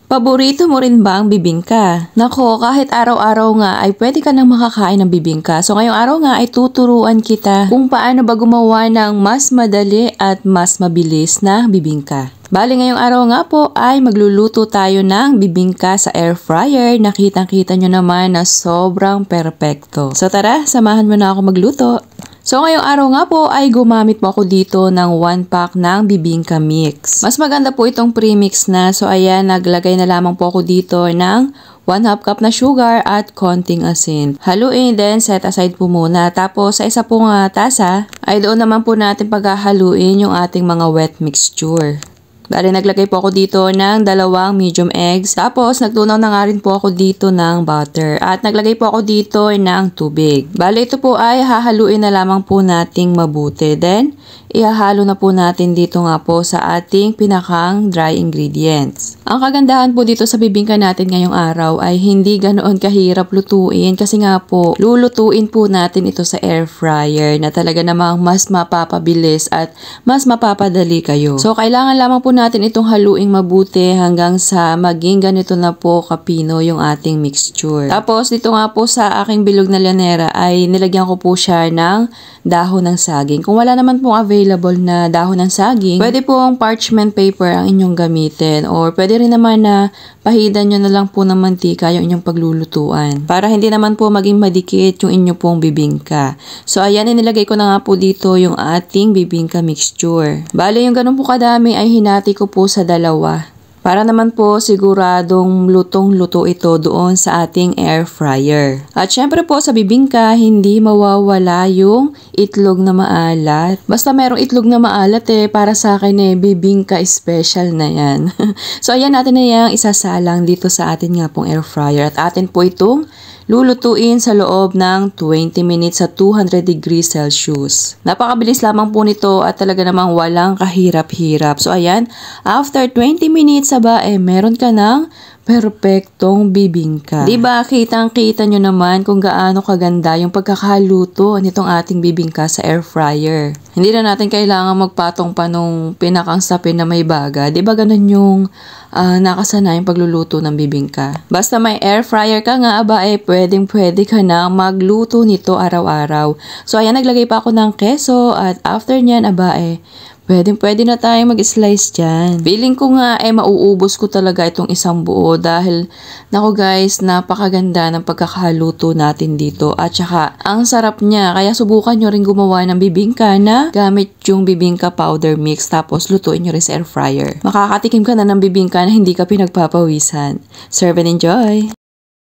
Paborito mo rin ba ang bibingka? Nako, kahit araw-araw nga ay pwede ka nang makakain ng bibingka. So ngayong araw nga ay tuturuan kita kung paano ba gumawa ng mas madali at mas mabilis na bibingka. Bali ngayong araw nga po ay magluluto tayo ng bibingka sa air fryer. Nakitang-kita nyo naman na sobrang perpekto. So tara, samahan mo na ako magluto. So ngayong araw nga po ay gumamit po ako dito ng 1 pack ng bibingka mix. Mas maganda po itong premix na. So ayan, naglagay na lamang po ako dito ng 1/2 cup na sugar at konting asin. Haluin, then set aside po muna. Tapos sa isa pong tasa ay doon naman po natin paghahaluin yung ating mga wet mixture. Bali, naglagay po ako dito ng 2 medium eggs. Tapos, nagtunaw na nga rin po ako dito ng butter. At naglagay po ako dito ng tubig. Bali, ito po ay hahaluin na lamang po nating mabuti. Then, ihahalo na po natin dito nga po sa ating pinakang dry ingredients. Ang kagandahan po dito sa bibingka natin ngayong araw ay hindi ganoon kahirap lutuin. Kasi nga po, lulutuin po natin ito sa air fryer na talaga namang mas mapapabilis at mas mapapadali kayo. So, kailangan lamang po natin itong haluing mabuti hanggang sa maging ganito na po kapino yung ating mixture. Tapos dito nga po sa aking bilog na llanera ay nilagyan ko po siya ng dahon ng saging. Kung wala naman pong available na dahon ng saging, pwede pong parchment paper ang inyong gamitin or pwede rin naman na pahidan nyo na lang po ng mantika yung inyong paglulutuan para hindi naman po maging madikit yung inyo pong bibingka. So ayan, inilagay ko na nga po dito yung ating bibingka mixture. Bale, yung ganun po kadami ay hinati ko po sa 2 para naman po siguradong lutong-luto ito doon sa ating air fryer. At syempre po sa bibingka, hindi mawawala yung itlog na maalat. Basta merong itlog na maalat para sa akin bibingka special na yan. So ayan, natin na yung isasalang dito sa atin nga pong air fryer. At atin po itong lulutuin sa loob ng 20 minutes sa 200 degrees Celsius. Napakabilis lamang po nito at talaga namang walang kahirap-hirap. So ayan, after 20 minutes meron ka ng perpektong bibingka. Diba, kitang-kita nyo naman kung gaano kaganda yung pagkakaluto nitong ating bibingka sa air fryer. Hindi na natin kailangan magpatong pa nung pinakang sapin na may baga. Diba ganun yung nakasanayang pagluluto ng bibingka. Basta may air fryer ka nga, pwedeng-pwede ka na magluto nito araw-araw. So ayan, naglagay pa ako ng keso at after nyan, pwede na tayong mag-slice dyan. Feeling ko nga mauubos ko talaga itong isang buo dahil naku guys, napakaganda ng pagkakaluto natin dito at saka ang sarap niya. Kaya subukan nyo rin gumawa ng bibingka na gamit yung bibingka powder mix tapos lutuin nyo rin sa air fryer. Makakatikim ka na ng bibingka na hindi ka pinagpapawisan. Serve and enjoy!